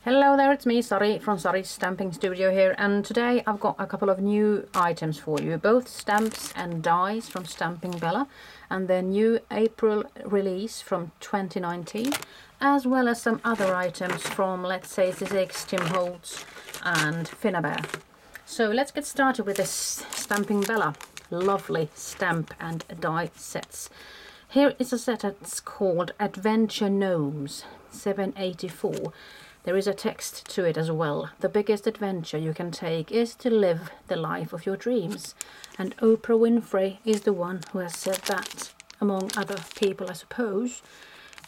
Hello there, it's me, Sari from Sari's Stamping Studio here, and today I've got a couple of new items for you, both stamps and dies from Stamping Bella, and their new April release from 2019, as well as some other items from, let's say, SIZZIX, Tim Holtz and Finnabair. So let's get started with this Stamping Bella. Lovely stamp and die sets. Here is a set that's called Adventure Gnomes 784. There is a text to it as well. The biggest adventure you can take is to live the life of your dreams. And Oprah Winfrey is the one who has said that, among other people, I suppose.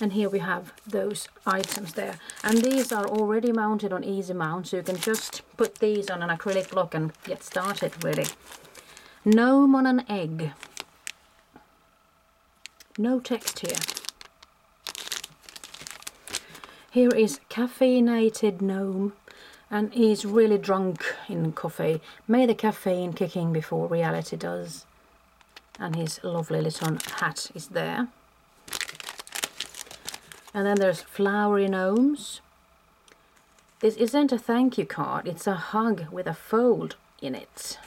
And here we have those items there. And these are already mounted on easy mount, so you can just put these on an acrylic block and get started, really. Gnome on an egg. No text here. Here is caffeinated gnome, and he's really drunk in coffee. May the caffeine kick in before reality does. And his lovely little hat is there. And then there's flowery gnomes. This isn't a thank you card, it's a hug with a fold in it.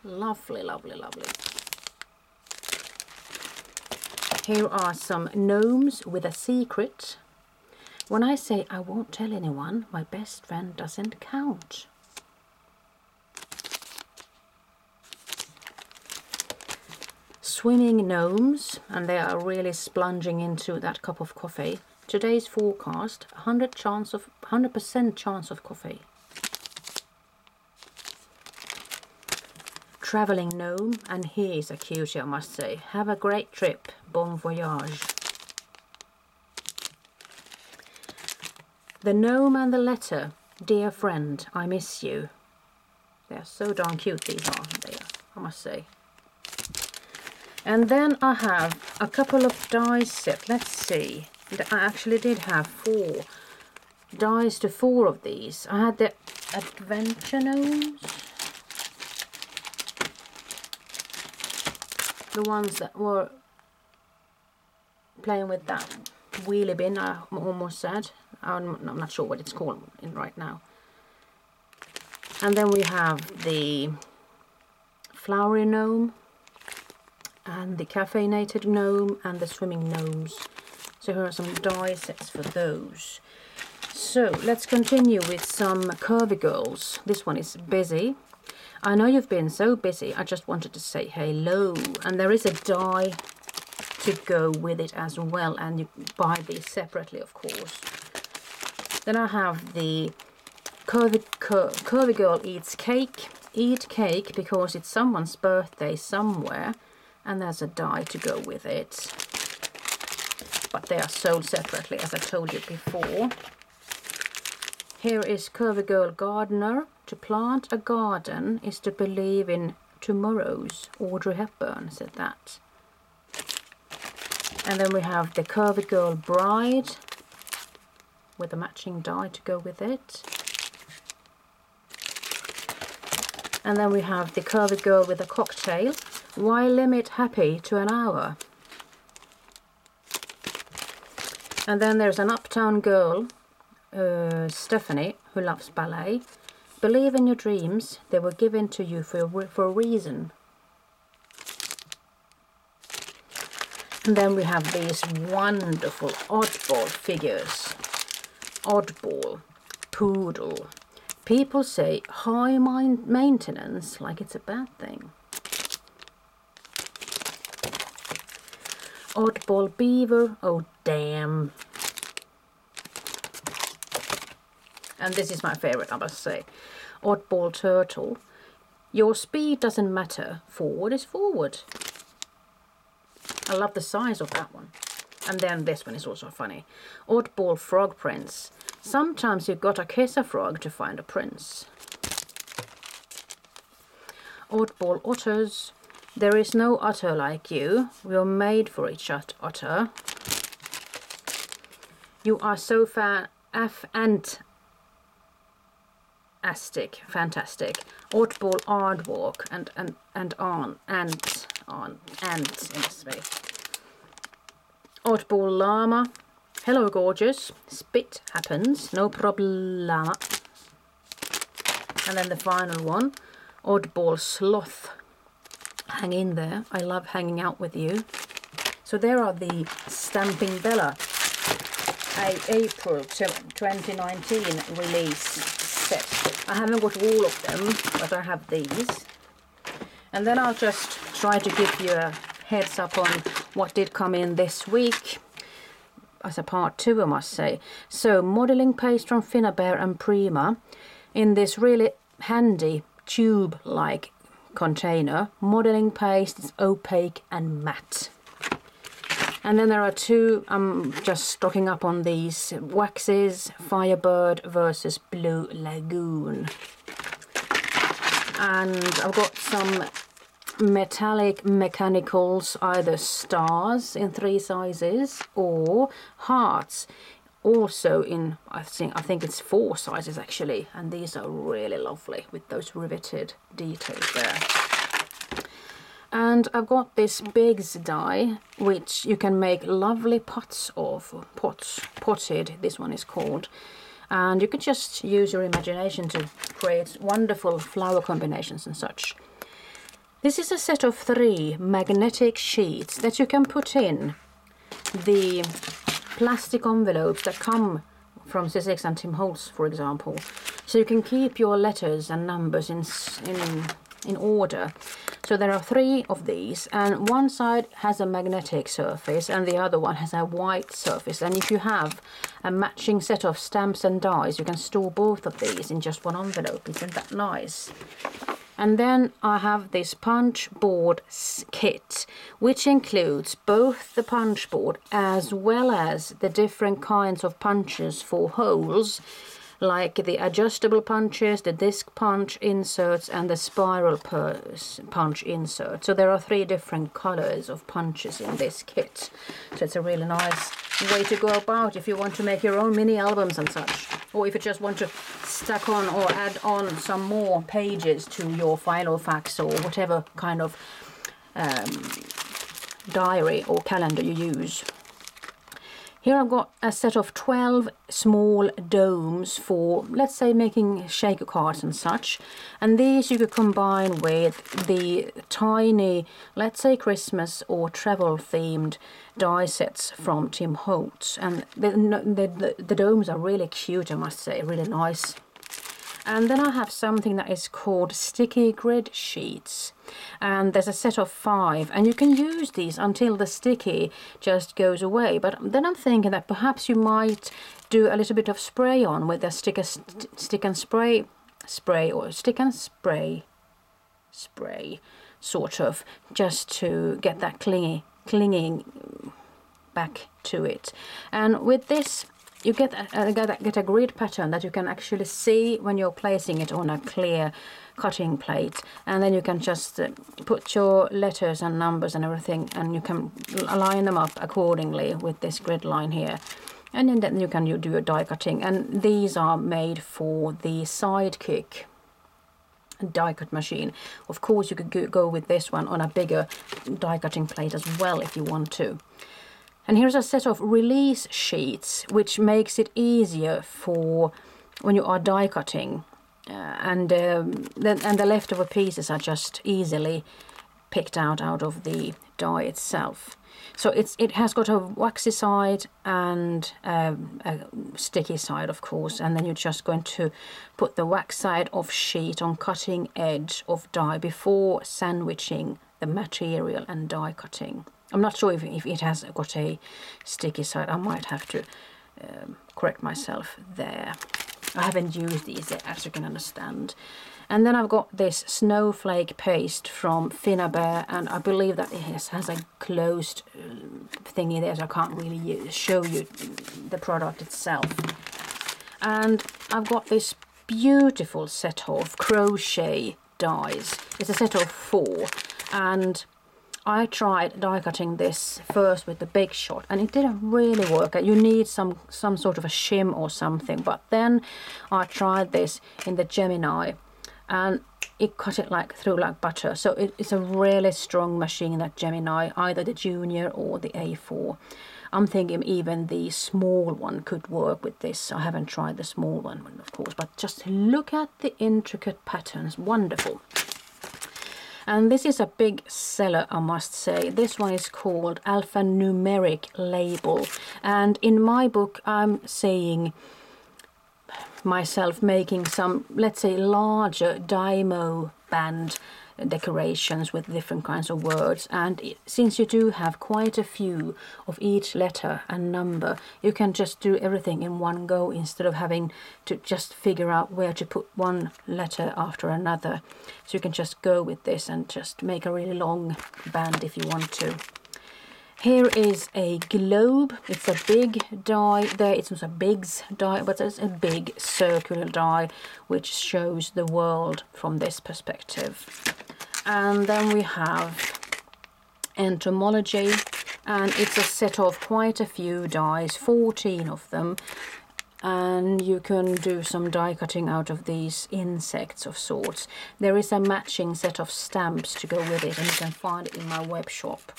Lovely, lovely, lovely. Here are some gnomes with a secret. When I say I won't tell anyone, my best friend doesn't count. Swimming gnomes, and they are really splunging into that cup of coffee. Today's forecast, 100% chance of coffee. Traveling gnome, and he is a cutie, I must say. Have a great trip, bon voyage. The gnome and the letter, dear friend, I miss you. They are so darn cute, these are, I must say. And then I have a couple of dies set. Let's see. I actually did have 4 dies to 4 of these. I had the Adventure Gnomes. The ones that were playing with that wheelie bin, I almost said. I'm not sure what it's called right now. And then we have the flowery gnome and the caffeinated gnome and the swimming gnomes. So here are some die sets for those. So let's continue with some curvy girls. This one is busy. I know you've been so busy, I just wanted to say hello. And there is a die to go with it as well, and you buy these separately, of course. Then I have the Curvy Girl Eats Cake. Eat cake because it's someone's birthday somewhere, and there's a die to go with it. But they are sold separately, as I told you before. Here is Curvy Girl Gardener. To plant a garden is to believe in tomorrows. Audrey Hepburn said that. And then we have the Curvy Girl Bride with a matching die to go with it. And then we have the Curvy Girl with a cocktail. Why limit happy to an hour? And then there's an uptown girl, Stephanie, who loves ballet. Believe in your dreams, they were given to you for a reason. And then we have these wonderful oddball figures. Oddball, poodle. People say high maintenance like it's a bad thing. Oddball beaver, oh damn. And this is my favorite, I must say. Oddball turtle. Your speed doesn't matter, forward is forward. I love the size of that one. And then this one is also funny. Oddball frog prince. Sometimes you've got to kiss a frog to find a prince. Oddball otters. There is no otter like you. We are made for each otter. You are so fantastic. Oddball aardvark and ant in space. Oddball llama. Hello Gorgeous, Spit Happens, No Problema. And then the final one, Oddball Sloth, Hang in there, I love hanging out with you. So there are the Stamping Bella April 2019 release set. I haven't got all of them, but I have these. And then I'll just try to give you a heads up on what did come in this week as a part 2, I must say. So modeling paste from Finnabair and Prima in this really handy tube-like container. Modeling paste is opaque and matte. And then there are 2, I'm just stocking up on these waxes, Firebird versus Blue Lagoon. And I've got some metallic mechanicals, either stars in 3 sizes or hearts, also in I think it's 4 sizes actually, and these are really lovely with those riveted details there. And I've got this Bigs die, which you can make lovely pots of, potted, this one is called. And you can just use your imagination to create wonderful flower combinations and such. This is a set of 3 magnetic sheets that you can put in the plastic envelopes that come from SIZZIX and HOLTZ, for example. So you can keep your letters and numbers in order. So there are 3 of these, and one side has a magnetic surface and the other one has a white surface. And if you have a matching set of stamps and dies, you can store both of these in just one envelope. Isn't that nice? And then I have this punch board kit, which includes both the punch board as well as the different kinds of punches for holes, like the adjustable punches, the disc punch inserts, and the spiral punch insert. So there are 3 different colors of punches in this kit. So it's a really nice way to go about if you want to make your own mini albums and such. Or if you just want to stack on or add on some more pages to your Filofax or whatever kind of diary or calendar you use. Here I've got a set of 12 small domes for, let's say, making shaker cards and such. And these you could combine with the tiny, let's say, Christmas or travel themed die sets from Tim Holtz. And the domes are really cute, I must say, really nice. And then I have something that is called sticky grid sheets, and there's a set of 5, and you can use these until the sticky just goes away. But then I'm thinking that perhaps you might do a little bit of spray on with a stick and spray sort of, just to get that clinging back to it. And with this you get a grid pattern that you can actually see when you're placing it on a clear cutting plate, and then you can just put your letters and numbers and everything, and you can line them up accordingly with this grid line here. And then you can do your die cutting, and these are made for the Sidekick die cut machine. Of course you could go with this one on a bigger die cutting plate as well if you want to. And here's a set of release sheets, which makes it easier for when you are die cutting, and the leftover pieces are just easily picked out of the die itself. So it has got a waxy side and a sticky side, of course, and then you're just going to put the wax side of sheet on cutting edge of die before sandwiching the material and die cutting. I'm not sure if it has got a sticky side. I might have to correct myself there. I haven't used these yet, as you can understand. And then I've got this snowflake paste from Finnabair, and I believe that it has a closed thingy there, so I can't really show you the product itself. And I've got this beautiful set of crochet dies. It's a set of 4, and I tried die cutting this first with the Big Shot, and it didn't really work. You need some sort of a shim or something, but then I tried this in the Gemini, and it cut it through like butter. So it's a really strong machine, that Gemini, either the Junior or the A4. I'm thinking even the small one could work with this. I haven't tried the small one, of course, but just look at the intricate patterns. Wonderful. And this is a big seller, I must say. This one is called Alphanumeric Label. And in my book, I'm saying myself making some, let's say, larger Dymo band decorations with different kinds of words. And since you do have quite a few of each letter and number, you can just do everything in one go instead of having to just figure out where to put one letter after another. So you can just go with this and just make a really long band if you want to. Here is a globe. It's a big die there. It's not a Biggs die, but it's a big circular die which shows the world from this perspective. And then we have entomology, and it's a set of quite a few dies, 14 of them. And you can do some die cutting out of these insects of sorts. There is a matching set of stamps to go with it, and you can find it in my web shop.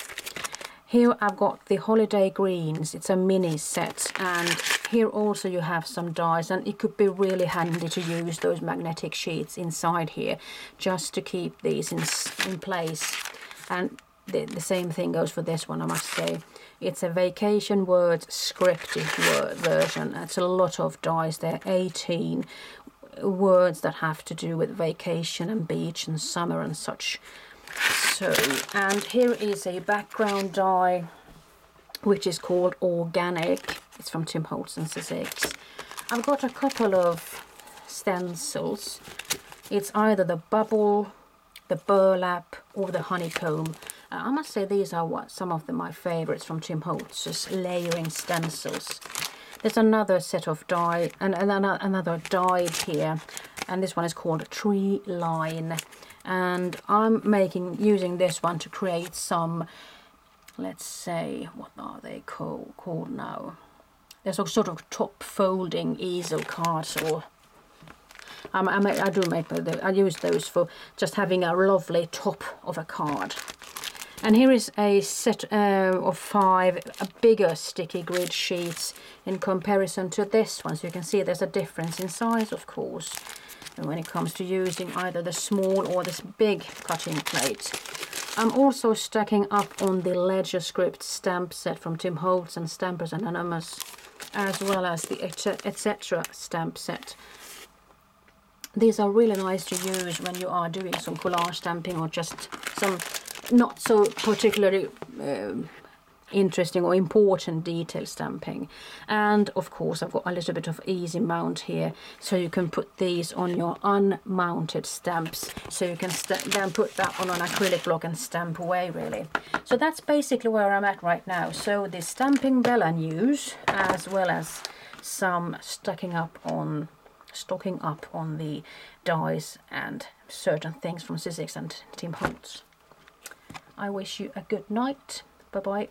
Here I've got the holiday greens. It's a mini set, and here also you have some dies, and it could be really handy to use those magnetic sheets inside here just to keep these in place. And the same thing goes for this one, I must say. It's a vacation words scripted version. That's a lot of dies there, 18 words that have to do with vacation and beach and summer and such. So, and here is a background die which is called Organic. It's from Tim Holtz and SIZZIX. I've got a couple of stencils. It's either the bubble, the burlap, or the honeycomb. I must say these are some of my favorites from Tim Holtz's layering stencils. There's another set of die and another die here, and this one is called Tree Line. And I'm using this one to create some, let's say, what are they called now? There's a sort of top folding easel cards, or I use those for just having a lovely top of a card. And here is a set of 5 bigger sticky grid sheets in comparison to this one. So you can see there's a difference in size, of course, when it comes to using either the small or this big cutting plate. I'm also stacking up on the Ledger Script stamp set from Tim Holtz and Stampers Anonymous, as well as the etc. stamp set. These are really nice to use when you are doing some collage stamping or just some not so particularly interesting or important detail stamping. And of course I've got a little bit of easy mount here, so you can put these on your unmounted stamps, so you can then put that on an acrylic block and stamp away, really. So that's basically where I'm at right now. So the Stamping Bella news, as well as some stocking up on the dies and certain things from SIZZIX and Tim Holtz. I wish you a good night. Bye bye.